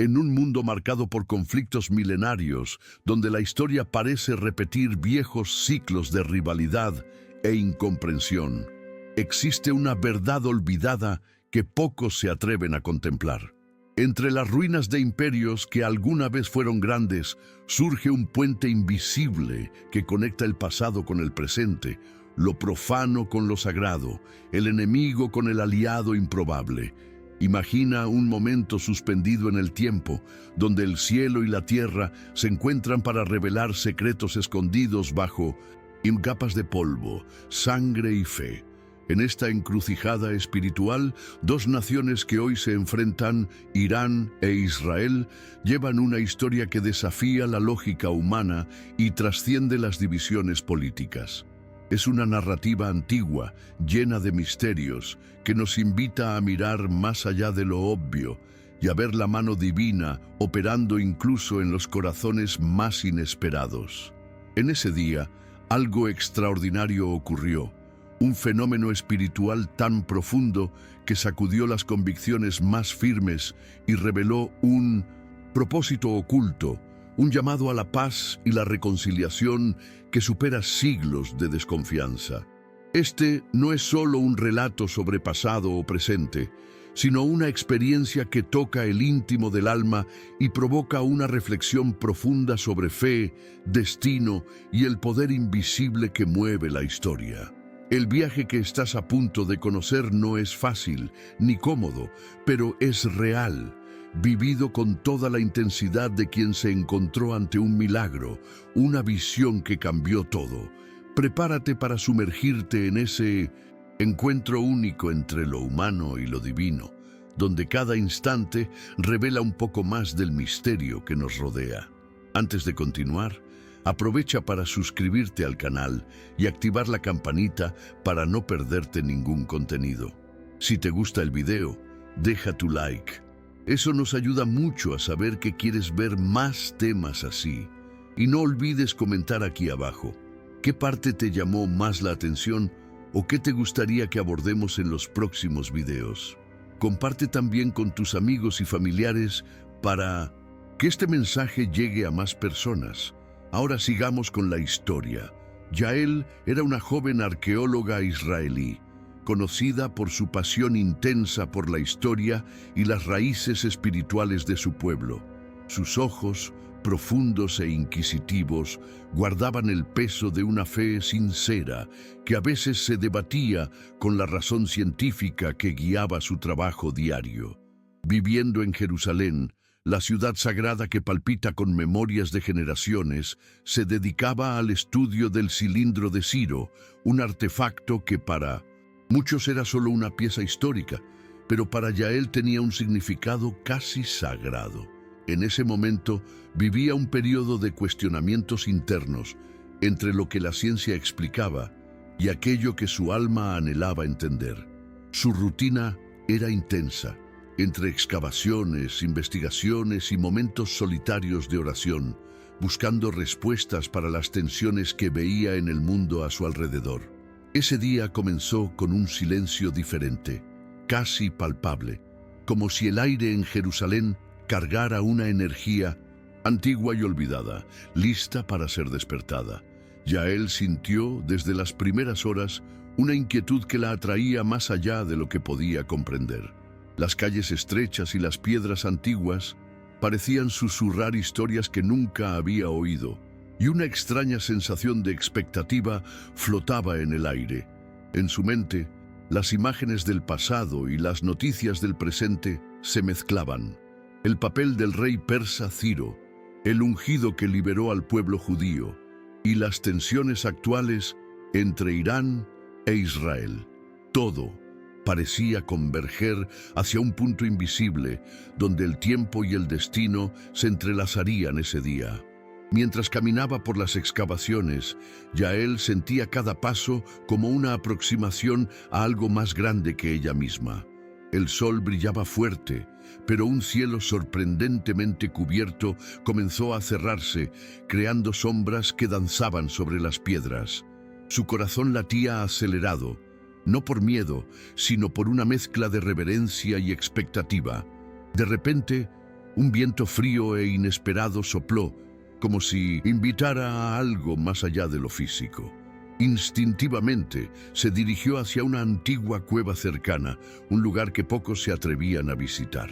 En un mundo marcado por conflictos milenarios, donde la historia parece repetir viejos ciclos de rivalidad e incomprensión, existe una verdad olvidada que pocos se atreven a contemplar. Entre las ruinas de imperios que alguna vez fueron grandes, surge un puente invisible que conecta el pasado con el presente, lo profano con lo sagrado, el enemigo con el aliado improbable. Imagina un momento suspendido en el tiempo, donde el cielo y la tierra se encuentran para revelar secretos escondidos bajo capas de polvo, sangre y fe. En esta encrucijada espiritual, dos naciones que hoy se enfrentan, Irán e Israel, llevan una historia que desafía la lógica humana y trasciende las divisiones políticas. Es una narrativa antigua, llena de misterios, que nos invita a mirar más allá de lo obvio y a ver la mano divina operando incluso en los corazones más inesperados. En ese día, algo extraordinario ocurrió. Un fenómeno espiritual tan profundo que sacudió las convicciones más firmes y reveló un propósito oculto, un llamado a la paz y la reconciliación que supera siglos de desconfianza. Este no es solo un relato sobre pasado o presente, sino una experiencia que toca el íntimo del alma y provoca una reflexión profunda sobre fe, destino y el poder invisible que mueve la historia. El viaje que estás a punto de conocer no es fácil ni cómodo, pero es real, vivido con toda la intensidad de quien se encontró ante un milagro, una visión que cambió todo. Prepárate para sumergirte en ese encuentro único entre lo humano y lo divino, donde cada instante revela un poco más del misterio que nos rodea. Antes de continuar, aprovecha para suscribirte al canal y activar la campanita para no perderte ningún contenido. Si te gusta el video, deja tu like. Eso nos ayuda mucho a saber que quieres ver más temas así. Y no olvides comentar aquí abajo. ¿Qué parte te llamó más la atención o qué te gustaría que abordemos en los próximos videos? Comparte también con tus amigos y familiares para que este mensaje llegue a más personas. Ahora sigamos con la historia. Yael era una joven arqueóloga israelí, conocida por su pasión intensa por la historia y las raíces espirituales de su pueblo. Sus ojos, profundos e inquisitivos, guardaban el peso de una fe sincera que a veces se debatía con la razón científica que guiaba su trabajo diario. Viviendo en Jerusalén, la ciudad sagrada que palpita con memorias de generaciones, se dedicaba al estudio del cilindro de Ciro, un artefacto que para muchos era solo una pieza histórica, pero para Yael tenía un significado casi sagrado. En ese momento vivía un periodo de cuestionamientos internos entre lo que la ciencia explicaba y aquello que su alma anhelaba entender. Su rutina era intensa. Entre excavaciones, investigaciones y momentos solitarios de oración, buscando respuestas para las tensiones que veía en el mundo a su alrededor. Ese día comenzó con un silencio diferente, casi palpable, como si el aire en Jerusalén cargara una energía antigua y olvidada, lista para ser despertada. Yael sintió, desde las primeras horas, una inquietud que la atraía más allá de lo que podía comprender. Las calles estrechas y las piedras antiguas parecían susurrar historias que nunca había oído, y una extraña sensación de expectativa flotaba en el aire. En su mente, las imágenes del pasado y las noticias del presente se mezclaban. El papel del rey persa Ciro, el ungido que liberó al pueblo judío, y las tensiones actuales entre Irán e Israel. Todo parecía converger hacia un punto invisible, donde el tiempo y el destino se entrelazarían ese día. Mientras caminaba por las excavaciones, Yael sentía cada paso como una aproximación a algo más grande que ella misma. El sol brillaba fuerte, pero un cielo sorprendentemente cubierto comenzó a cerrarse, creando sombras que danzaban sobre las piedras. Su corazón latía acelerado, no por miedo, sino por una mezcla de reverencia y expectativa. De repente, Un viento frío e inesperado sopló, como si invitara a algo más allá de lo físico. Instintivamente se dirigió hacia una antigua cueva cercana, un lugar que pocos se atrevían a visitar.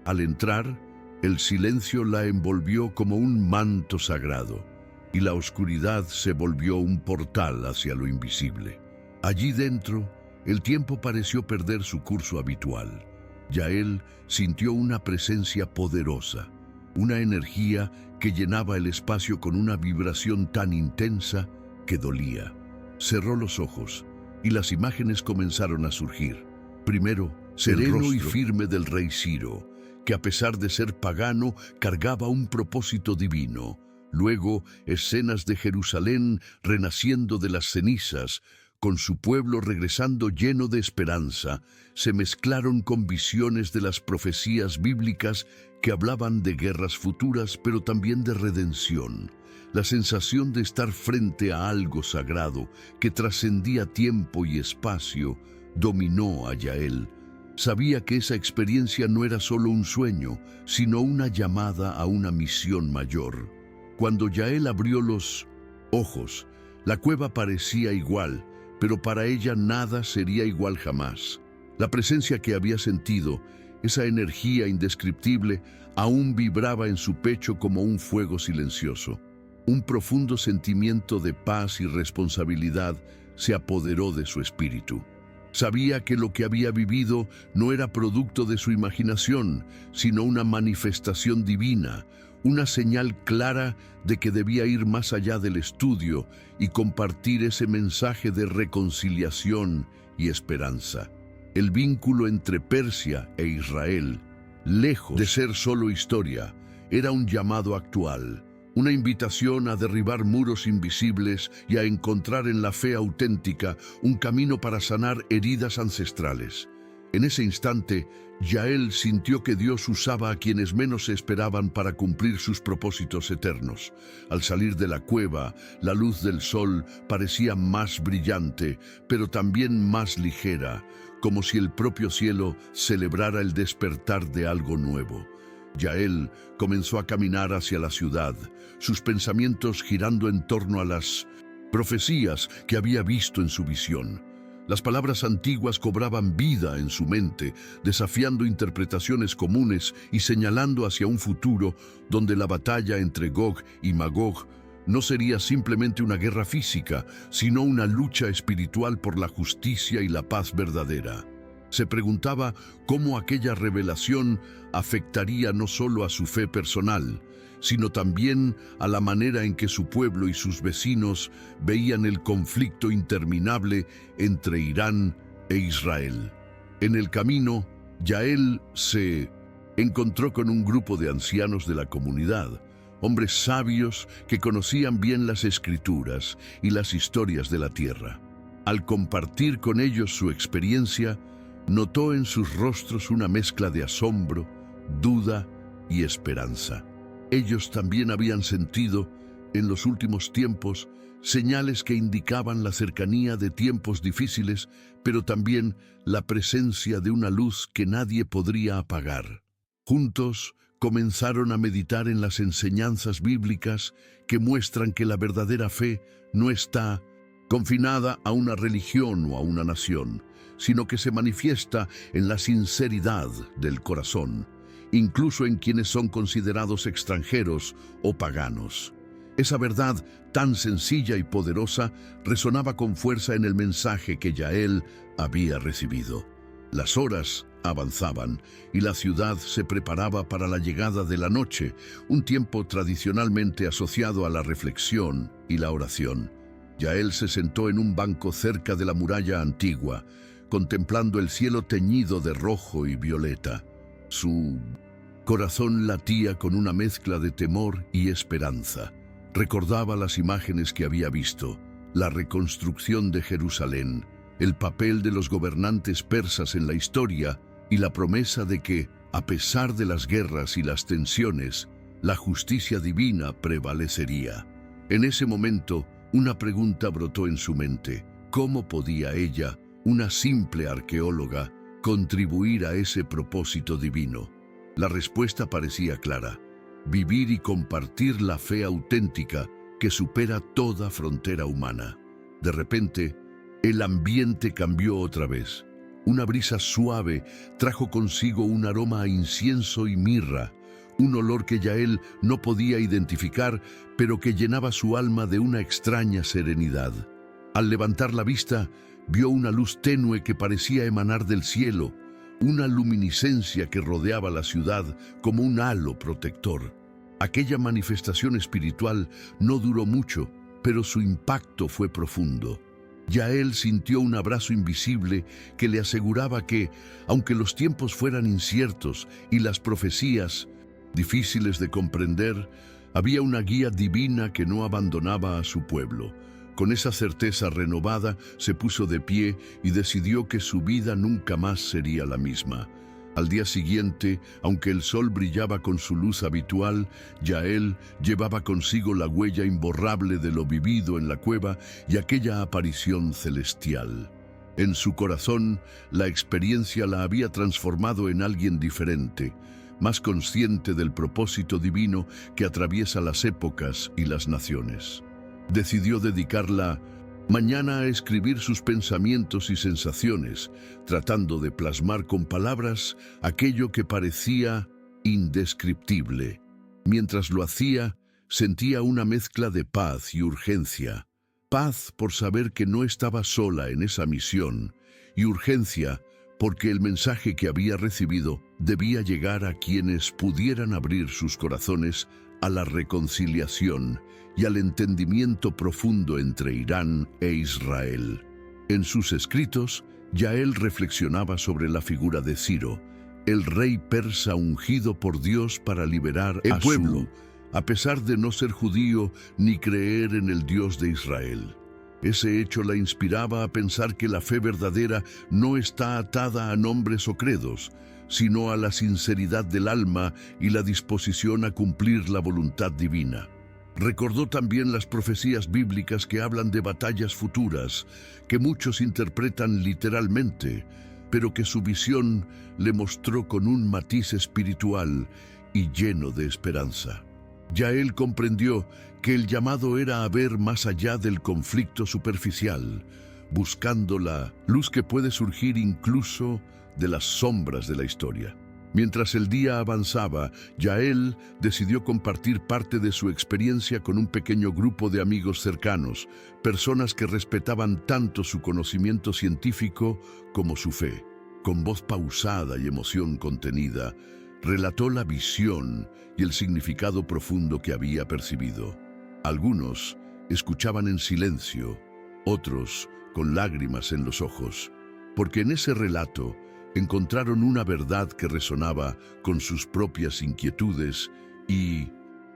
Al entrar, el silencio la envolvió como un manto sagrado, y la oscuridad se volvió un portal hacia lo invisible. Allí dentro, el tiempo pareció perder su curso habitual. Yael sintió una presencia poderosa, una energía que llenaba el espacio con una vibración tan intensa que dolía. Cerró los ojos y las imágenes comenzaron a surgir. Primero, sereno y firme del rey Ciro, que a pesar de ser pagano, cargaba un propósito divino. Luego, escenas de Jerusalén renaciendo de las cenizas, con su pueblo regresando lleno de esperanza, se mezclaron con visiones de las profecías bíblicas que hablaban de guerras futuras, pero también de redención. La sensación de estar frente a algo sagrado que trascendía tiempo y espacio dominó a Yael. Sabía que esa experiencia no era solo un sueño, sino una llamada a una misión mayor. Cuando Yael abrió los ojos, la cueva parecía igual, pero para ella nada sería igual jamás. La presencia que había sentido, esa energía indescriptible, aún vibraba en su pecho como un fuego silencioso. Un profundo sentimiento de paz y responsabilidad se apoderó de su espíritu. Sabía que lo que había vivido no era producto de su imaginación, sino una manifestación divina, una señal clara de que debía ir más allá del estudio y compartir ese mensaje de reconciliación y esperanza. El vínculo entre Persia e Israel, lejos de ser solo historia, era un llamado actual, una invitación a derribar muros invisibles y a encontrar en la fe auténtica un camino para sanar heridas ancestrales. En ese instante, Yael sintió que Dios usaba a quienes menos se esperaban para cumplir sus propósitos eternos. Al salir de la cueva, la luz del sol parecía más brillante, pero también más ligera, como si el propio cielo celebrara el despertar de algo nuevo. Yael comenzó a caminar hacia la ciudad, sus pensamientos girando en torno a las profecías que había visto en su visión. Las palabras antiguas cobraban vida en su mente, desafiando interpretaciones comunes y señalando hacia un futuro donde la batalla entre Gog y Magog no sería simplemente una guerra física, sino una lucha espiritual por la justicia y la paz verdadera. Se preguntaba cómo aquella revelación afectaría no solo a su fe personal, sino también a la manera en que su pueblo y sus vecinos veían el conflicto interminable entre Irán e Israel. En el camino, Yael se encontró con un grupo de ancianos de la comunidad, hombres sabios que conocían bien las escrituras y las historias de la tierra. Al compartir con ellos su experiencia, notó en sus rostros una mezcla de asombro, duda y esperanza. Ellos también habían sentido, en los últimos tiempos, señales que indicaban la cercanía de tiempos difíciles, pero también la presencia de una luz que nadie podría apagar. Juntos comenzaron a meditar en las enseñanzas bíblicas que muestran que la verdadera fe no está confinada a una religión o a una nación, sino que se manifiesta en la sinceridad del corazón, incluso en quienes son considerados extranjeros o paganos. Esa verdad tan sencilla y poderosa resonaba con fuerza en el mensaje que Yael había recibido. Las horas avanzaban y la ciudad se preparaba para la llegada de la noche, un tiempo tradicionalmente asociado a la reflexión y la oración. Yael se sentó en un banco cerca de la muralla antigua, contemplando el cielo teñido de rojo y violeta. Su corazón latía con una mezcla de temor y esperanza. Recordaba las imágenes que había visto, la reconstrucción de Jerusalén, el papel de los gobernantes persas en la historia y la promesa de que, a pesar de las guerras y las tensiones, la justicia divina prevalecería. En ese momento, una pregunta brotó en su mente: ¿cómo podía ella, una simple arqueóloga, contribuir a ese propósito divino? La respuesta parecía clara: vivir y compartir la fe auténtica que supera toda frontera humana. De repente, el ambiente cambió otra vez. Una brisa suave trajo consigo un aroma a incienso y mirra, un olor que Yael no podía identificar, pero que llenaba su alma de una extraña serenidad. Al levantar la vista, vio una luz tenue que parecía emanar del cielo, una luminiscencia que rodeaba la ciudad como un halo protector. Aquella manifestación espiritual no duró mucho, pero su impacto fue profundo. Yael sintió un abrazo invisible que le aseguraba que, aunque los tiempos fueran inciertos y las profecías difíciles de comprender, había una guía divina que no abandonaba a su pueblo. Con esa certeza renovada, se puso de pie y decidió que su vida nunca más sería la misma. Al día siguiente, aunque el sol brillaba con su luz habitual, Yael llevaba consigo la huella imborrable de lo vivido en la cueva y aquella aparición celestial. En su corazón, la experiencia la había transformado en alguien diferente, más consciente del propósito divino que atraviesa las épocas y las naciones. Decidió dedicar la mañana a escribir sus pensamientos y sensaciones, tratando de plasmar con palabras aquello que parecía indescriptible. Mientras lo hacía, sentía una mezcla de paz y urgencia. Paz por saber que no estaba sola en esa misión, y urgencia porque el mensaje que había recibido debía llegar a quienes pudieran abrir sus corazones a la reconciliación y al entendimiento profundo entre Irán e Israel. En sus escritos, Yael reflexionaba sobre la figura de Ciro, el rey persa ungido por Dios para liberar al pueblo, a pesar de no ser judío ni creer en el Dios de Israel. Ese hecho la inspiraba a pensar que la fe verdadera no está atada a nombres o credos, sino a la sinceridad del alma y la disposición a cumplir la voluntad divina. Recordó también las profecías bíblicas que hablan de batallas futuras, que muchos interpretan literalmente, pero que su visión le mostró con un matiz espiritual y lleno de esperanza. Yael comprendió que el llamado era a ver más allá del conflicto superficial, buscando la luz que puede surgir incluso de las sombras de la historia. Mientras el día avanzaba, Yael decidió compartir parte de su experiencia con un pequeño grupo de amigos cercanos, personas que respetaban tanto su conocimiento científico como su fe. Con voz pausada y emoción contenida, relató la visión y el significado profundo que había percibido. Algunos escuchaban en silencio, otros con lágrimas en los ojos, porque en ese relato encontraron una verdad que resonaba con sus propias inquietudes y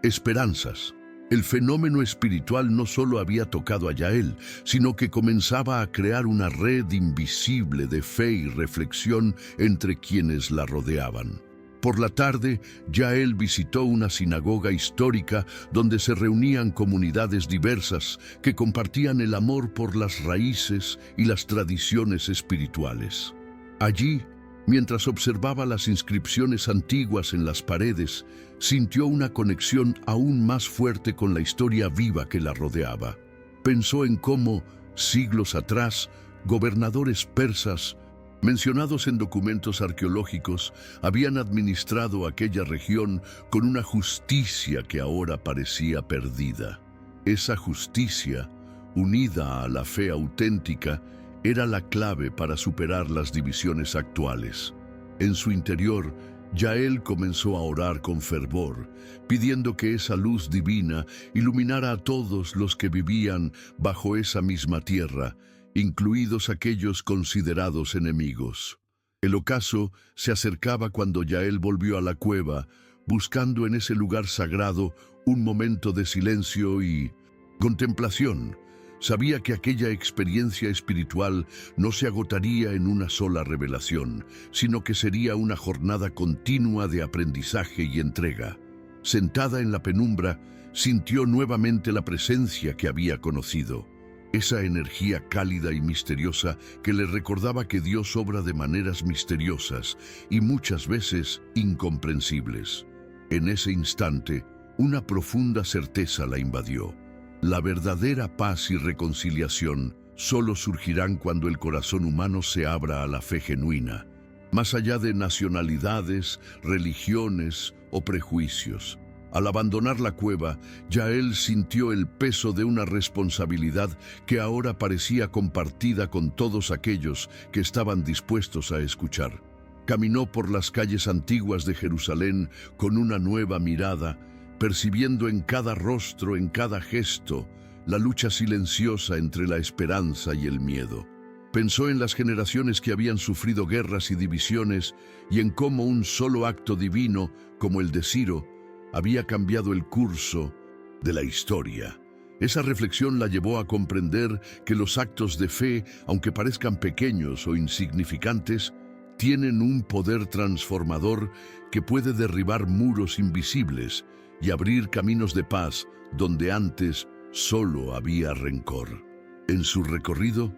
esperanzas. El fenómeno espiritual no solo había tocado a Yael, sino que comenzaba a crear una red invisible de fe y reflexión entre quienes la rodeaban. Por la tarde, Yael visitó una sinagoga histórica donde se reunían comunidades diversas que compartían el amor por las raíces y las tradiciones espirituales. Allí, mientras observaba las inscripciones antiguas en las paredes, sintió una conexión aún más fuerte con la historia viva que la rodeaba. Pensó en cómo, siglos atrás, gobernadores persas, mencionados en documentos arqueológicos, habían administrado aquella región con una justicia que ahora parecía perdida. Esa justicia, unida a la fe auténtica, era la clave para superar las divisiones actuales. En su interior, Yael comenzó a orar con fervor, pidiendo que esa luz divina iluminara a todos los que vivían bajo esa misma tierra, incluidos aquellos considerados enemigos. El ocaso se acercaba cuando Yael volvió a la cueva, buscando en ese lugar sagrado un momento de silencio y contemplación. Sabía que aquella experiencia espiritual no se agotaría en una sola revelación, sino que sería una jornada continua de aprendizaje y entrega. Sentada en la penumbra, sintió nuevamente la presencia que había conocido. esa energía cálida y misteriosa que le recordaba que Dios obra de maneras misteriosas y muchas veces incomprensibles. En ese instante, una profunda certeza la invadió. La verdadera paz y reconciliación solo surgirán cuando el corazón humano se abra a la fe genuina, más allá de nacionalidades, religiones o prejuicios. Al abandonar la cueva, Yael sintió el peso de una responsabilidad que ahora parecía compartida con todos aquellos que estaban dispuestos a escuchar. Caminó por las calles antiguas de Jerusalén con una nueva mirada, percibiendo en cada rostro, en cada gesto, la lucha silenciosa entre la esperanza y el miedo. Pensó en las generaciones que habían sufrido guerras y divisiones y en cómo un solo acto divino, como el de Ciro, había cambiado el curso de la historia. Esa reflexión la llevó a comprender que los actos de fe, aunque parezcan pequeños o insignificantes, tienen un poder transformador que puede derribar muros invisibles y abrir caminos de paz donde antes solo había rencor. En su recorrido,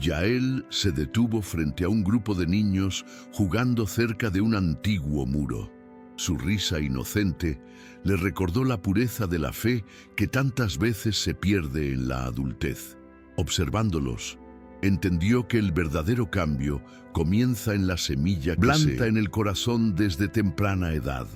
Yael se detuvo frente a un grupo de niños jugando cerca de un antiguo muro. Su risa inocente le recordó la pureza de la fe que tantas veces se pierde en la adultez. Observándolos, entendió que el verdadero cambio comienza en la semilla que planta en el corazón desde temprana edad.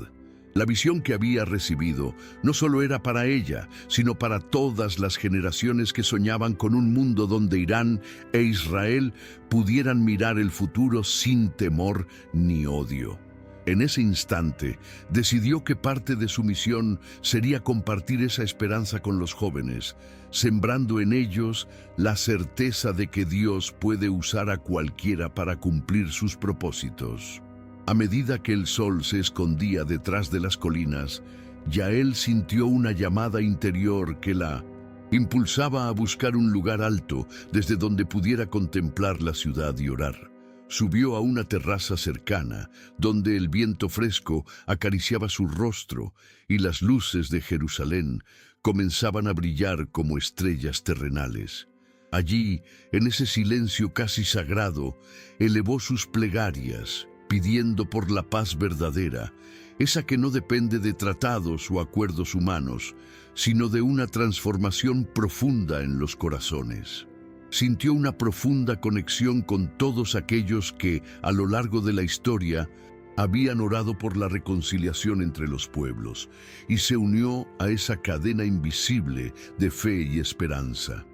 La visión que había recibido no solo era para ella, sino para todas las generaciones que soñaban con un mundo donde Irán e Israel pudieran mirar el futuro sin temor ni odio. En ese instante, decidió que parte de su misión sería compartir esa esperanza con los jóvenes, sembrando en ellos la certeza de que Dios puede usar a cualquiera para cumplir sus propósitos. A medida que el sol se escondía detrás de las colinas, Yael sintió una llamada interior que la impulsaba a buscar un lugar alto desde donde pudiera contemplar la ciudad y orar. Subió a una terraza cercana, donde el viento fresco acariciaba su rostro y las luces de Jerusalén comenzaban a brillar como estrellas terrenales. Allí, en ese silencio casi sagrado, elevó sus plegarias, pidiendo por la paz verdadera, esa que no depende de tratados o acuerdos humanos, sino de una transformación profunda en los corazones. Sintió una profunda conexión con todos aquellos que, a lo largo de la historia, habían orado por la reconciliación entre los pueblos, y se unió a esa cadena invisible de fe y esperanza.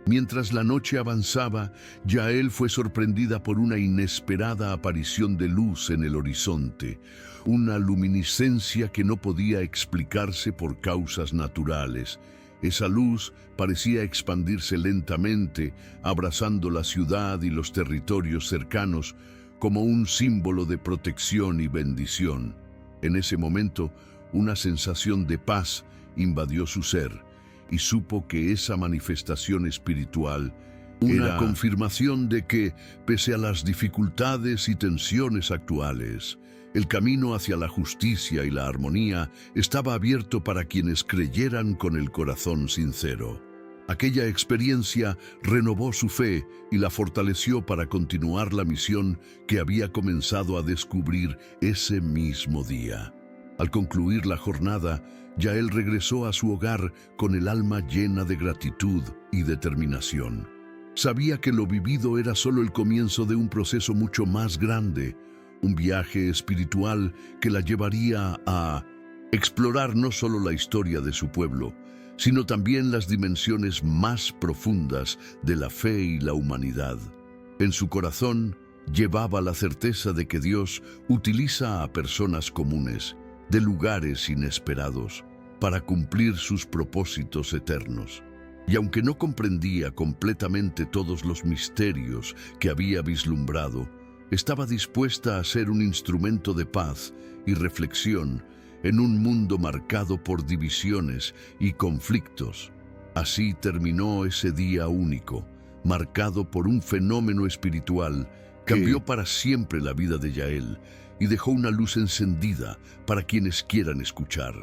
Mientras la noche avanzaba, Yael fue sorprendida por una inesperada aparición de luz en el horizonte, una luminiscencia que no podía explicarse por causas naturales. Esa luz parecía expandirse lentamente, abrazando la ciudad y los territorios cercanos como un símbolo de protección y bendición. En ese momento, una sensación de paz invadió su ser y supo que esa manifestación espiritual era confirmación de que, pese a las dificultades y tensiones actuales, el camino hacia la justicia y la armonía estaba abierto para quienes creyeran con el corazón sincero. Aquella experiencia renovó su fe y la fortaleció para continuar la misión que había comenzado a descubrir ese mismo día. Al concluir la jornada, Yael regresó a su hogar con el alma llena de gratitud y determinación. Sabía que lo vivido era solo el comienzo de un proceso mucho más grande, un viaje espiritual que la llevaría a explorar no solo la historia de su pueblo, sino también las dimensiones más profundas de la fe y la humanidad. En su corazón llevaba la certeza de que Dios utiliza a personas comunes, de lugares inesperados, para cumplir sus propósitos eternos. Y aunque no comprendía completamente todos los misterios que había vislumbrado, estaba dispuesta a ser un instrumento de paz y reflexión en un mundo marcado por divisiones y conflictos. Así terminó ese día único, marcado por un fenómeno espiritual que cambió para siempre la vida de Yael y dejó una luz encendida para quienes quieran escuchar.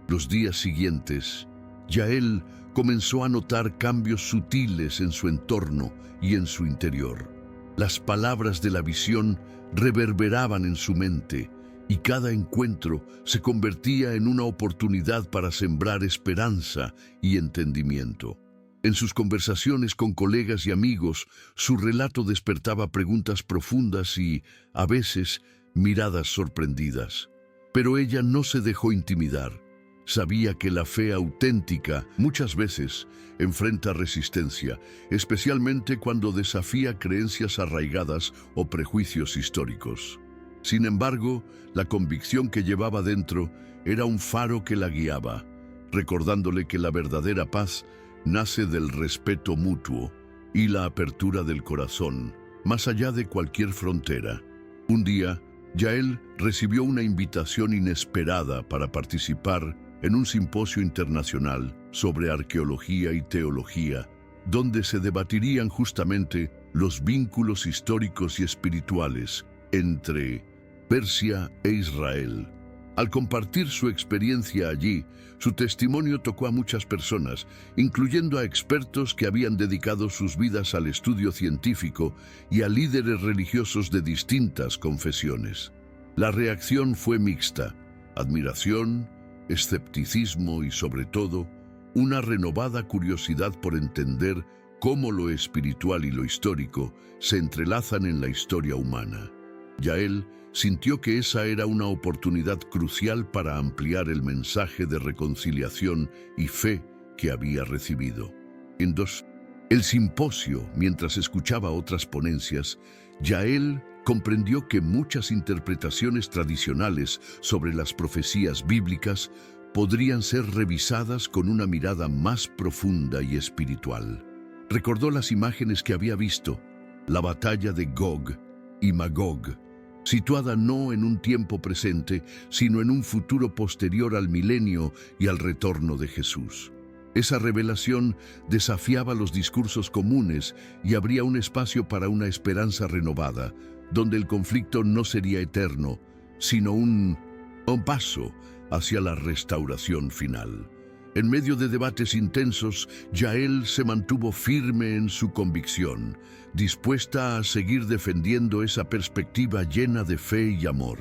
Los días siguientes, Yael comenzó a notar cambios sutiles en su entorno y en su interior. Las palabras de la visión reverberaban en su mente y cada encuentro se convertía en una oportunidad para sembrar esperanza y entendimiento. En sus conversaciones con colegas y amigos, su relato despertaba preguntas profundas y, a veces, miradas sorprendidas. Pero ella no se dejó intimidar. Sabía que la fe auténtica muchas veces enfrenta resistencia, especialmente cuando desafía creencias arraigadas o prejuicios históricos. Sin embargo, la convicción que llevaba dentro era un faro que la guiaba, recordándole que la verdadera paz nace del respeto mutuo y la apertura del corazón, más allá de cualquier frontera. Un día, Yael recibió una invitación inesperada para participar en un simposio internacional sobre arqueología y teología, donde se debatirían justamente los vínculos históricos y espirituales entre Persia e Israel. Al compartir su experiencia allí, su testimonio tocó a muchas personas, incluyendo a expertos que habían dedicado sus vidas al estudio científico y a líderes religiosos de distintas confesiones. La reacción fue mixta: admiración, escepticismo y, sobre todo, una renovada curiosidad por entender cómo lo espiritual y lo histórico se entrelazan en la historia humana. Yael sintió que esa era una oportunidad crucial para ampliar el mensaje de reconciliación y fe que había recibido. El simposio, mientras escuchaba otras ponencias, Yael comprendió que muchas interpretaciones tradicionales sobre las profecías bíblicas podrían ser revisadas con una mirada más profunda y espiritual. Recordó las imágenes que había visto: la batalla de Gog y Magog, situada no en un tiempo presente, sino en un futuro posterior al milenio y al retorno de Jesús. Esa revelación desafiaba los discursos comunes y abría un espacio para una esperanza renovada, donde el conflicto no sería eterno, sino un paso hacia la restauración final. En medio de debates intensos, Yael se mantuvo firme en su convicción, dispuesta a seguir defendiendo esa perspectiva llena de fe y amor.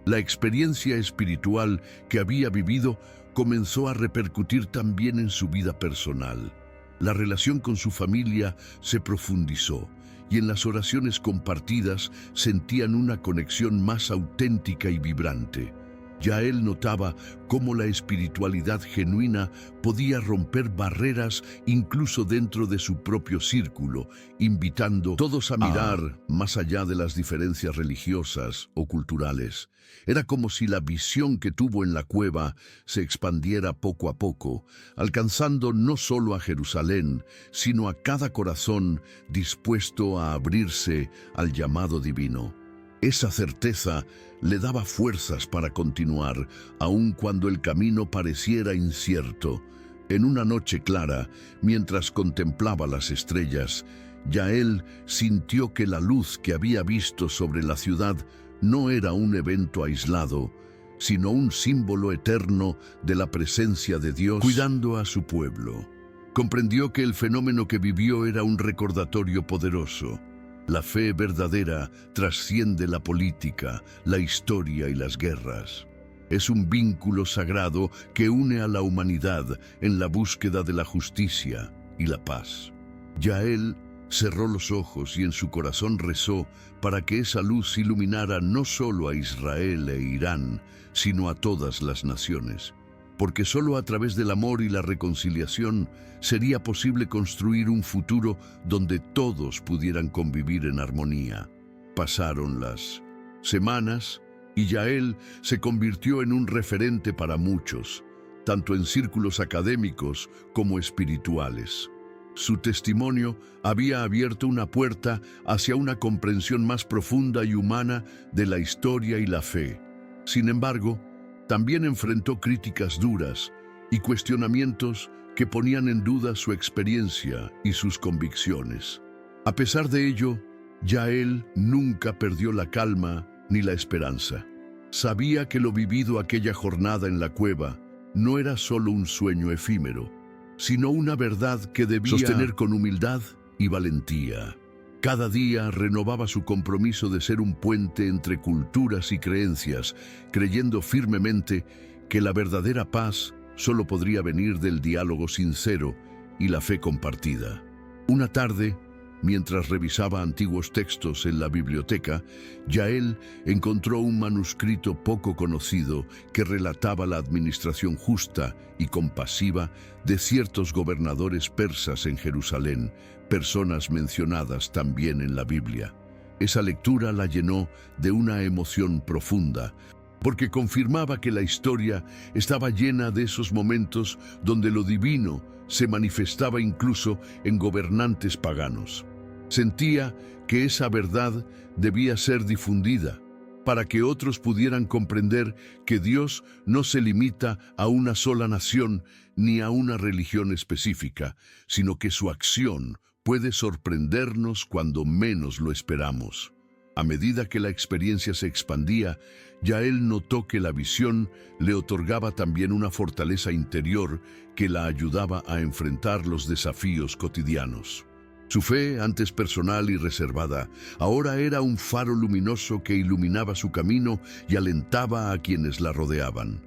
La experiencia espiritual que había vivido comenzó a repercutir también en su vida personal. La relación con su familia se profundizó, y en las oraciones compartidas sentían una conexión más auténtica y vibrante. Yael notaba cómo la espiritualidad genuina podía romper barreras incluso dentro de su propio círculo, invitando a todos a mirar más allá de las diferencias religiosas o culturales. Era como si la visión que tuvo en la cueva se expandiera poco a poco, alcanzando no solo a Jerusalén, sino a cada corazón dispuesto a abrirse al llamado divino. Esa certeza le daba fuerzas para continuar, aun cuando el camino pareciera incierto. En una noche clara, mientras contemplaba las estrellas, Yael sintió que la luz que había visto sobre la ciudad no era un evento aislado, sino un símbolo eterno de la presencia de Dios cuidando a su pueblo. Comprendió que el fenómeno que vivió era un recordatorio poderoso. La fe verdadera trasciende la política, la historia y las guerras. Es un vínculo sagrado que une a la humanidad en la búsqueda de la justicia y la paz. Yael cerró los ojos y en su corazón rezó para que esa luz iluminara no solo a Israel e Irán, sino a todas las naciones. Porque solo a través del amor y la reconciliación sería posible construir un futuro donde todos pudieran convivir en armonía. Pasaron las semanas y Yael se convirtió en un referente para muchos, tanto en círculos académicos como espirituales. Su testimonio había abierto una puerta hacia una comprensión más profunda y humana de la historia y la fe. Sin embargo, también enfrentó críticas duras y cuestionamientos que ponían en duda su experiencia y sus convicciones. A pesar de ello, Yael nunca perdió la calma ni la esperanza. Sabía que lo vivido aquella jornada en la cueva no era solo un sueño efímero, sino una verdad que debía sostener con humildad y valentía. Cada día renovaba su compromiso de ser un puente entre culturas y creencias, creyendo firmemente que la verdadera paz solo podría venir del diálogo sincero y la fe compartida. Una tarde, mientras revisaba antiguos textos en la biblioteca, Yael encontró un manuscrito poco conocido que relataba la administración justa y compasiva de ciertos gobernadores persas en Jerusalén, personas mencionadas también en la Biblia. Esa lectura la llenó de una emoción profunda, porque confirmaba que la historia estaba llena de esos momentos donde lo divino se manifestaba incluso en gobernantes paganos. Sentía que esa verdad debía ser difundida para que otros pudieran comprender que Dios no se limita a una sola nación ni a una religión específica, sino que su acción puede sorprendernos cuando menos lo esperamos. A medida que la experiencia se expandía, Yael notó que la visión le otorgaba también una fortaleza interior que la ayudaba a enfrentar los desafíos cotidianos. Su fe, antes personal y reservada, ahora era un faro luminoso que iluminaba su camino y alentaba a quienes la rodeaban.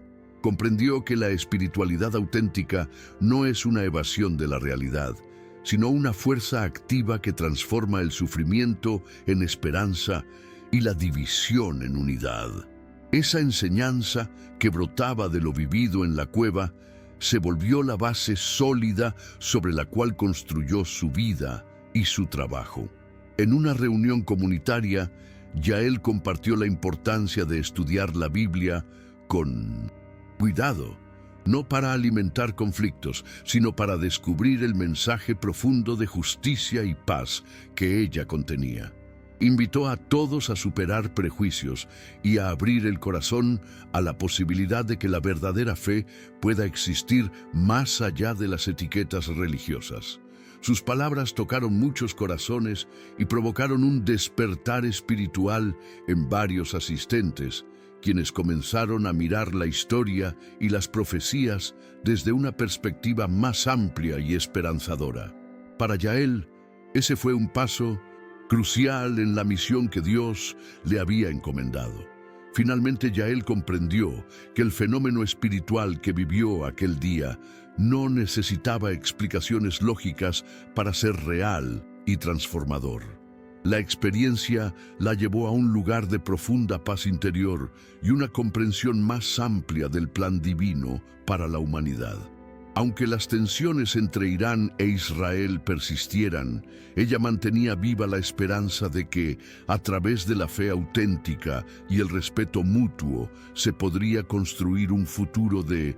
Comprendió que la espiritualidad auténtica no es una evasión de la realidad, sino una fuerza activa que transforma el sufrimiento en esperanza y la división en unidad. Esa enseñanza que brotaba de lo vivido en la cueva se volvió la base sólida sobre la cual construyó su vida y su trabajo. En una reunión comunitaria, Yael compartió la importancia de estudiar la Biblia con cuidado, no para alimentar conflictos, sino para descubrir el mensaje profundo de justicia y paz que ella contenía. Invitó a todos a superar prejuicios y a abrir el corazón a la posibilidad de que la verdadera fe pueda existir más allá de las etiquetas religiosas. Sus palabras tocaron muchos corazones y provocaron un despertar espiritual en varios asistentes, quienes comenzaron a mirar la historia y las profecías desde una perspectiva más amplia y esperanzadora. Para Yael, ese fue un paso crucial en la misión que Dios le había encomendado. Finalmente, Yael comprendió que el fenómeno espiritual que vivió aquel día no necesitaba explicaciones lógicas para ser real y transformador. La experiencia la llevó a un lugar de profunda paz interior y una comprensión más amplia del plan divino para la humanidad. Aunque las tensiones entre Irán e Israel persistieran, ella mantenía viva la esperanza de que, a través de la fe auténtica y el respeto mutuo, se podría construir un futuro de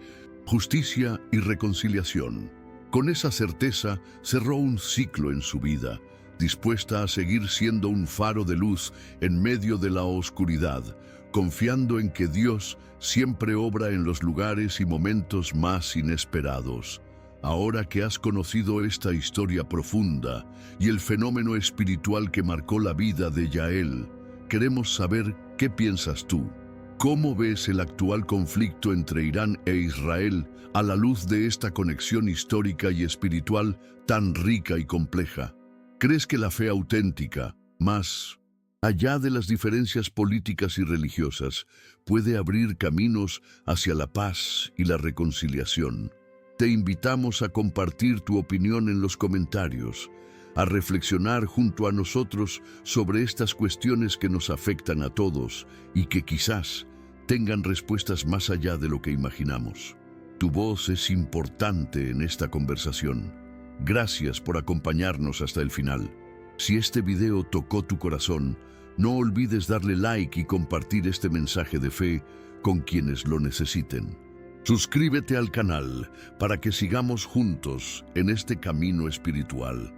justicia y reconciliación. Con esa certeza, cerró un ciclo en su vida, dispuesta a seguir siendo un faro de luz en medio de la oscuridad, confiando en que Dios siempre obra en los lugares y momentos más inesperados. Ahora que has conocido esta historia profunda y el fenómeno espiritual que marcó la vida de Yael, queremos saber qué piensas tú. ¿Cómo ves el actual conflicto entre Irán e Israel a la luz de esta conexión histórica y espiritual tan rica y compleja? ¿Crees que la fe auténtica, más allá de las diferencias políticas y religiosas, puede abrir caminos hacia la paz y la reconciliación? Te invitamos a compartir tu opinión en los comentarios, a reflexionar junto a nosotros sobre estas cuestiones que nos afectan a todos y que quizás tengan respuestas más allá de lo que imaginamos. Tu voz es importante en esta conversación. Gracias por acompañarnos hasta el final. Si este video tocó tu corazón, no olvides darle like y compartir este mensaje de fe con quienes lo necesiten. Suscríbete al canal para que sigamos juntos en este camino espiritual.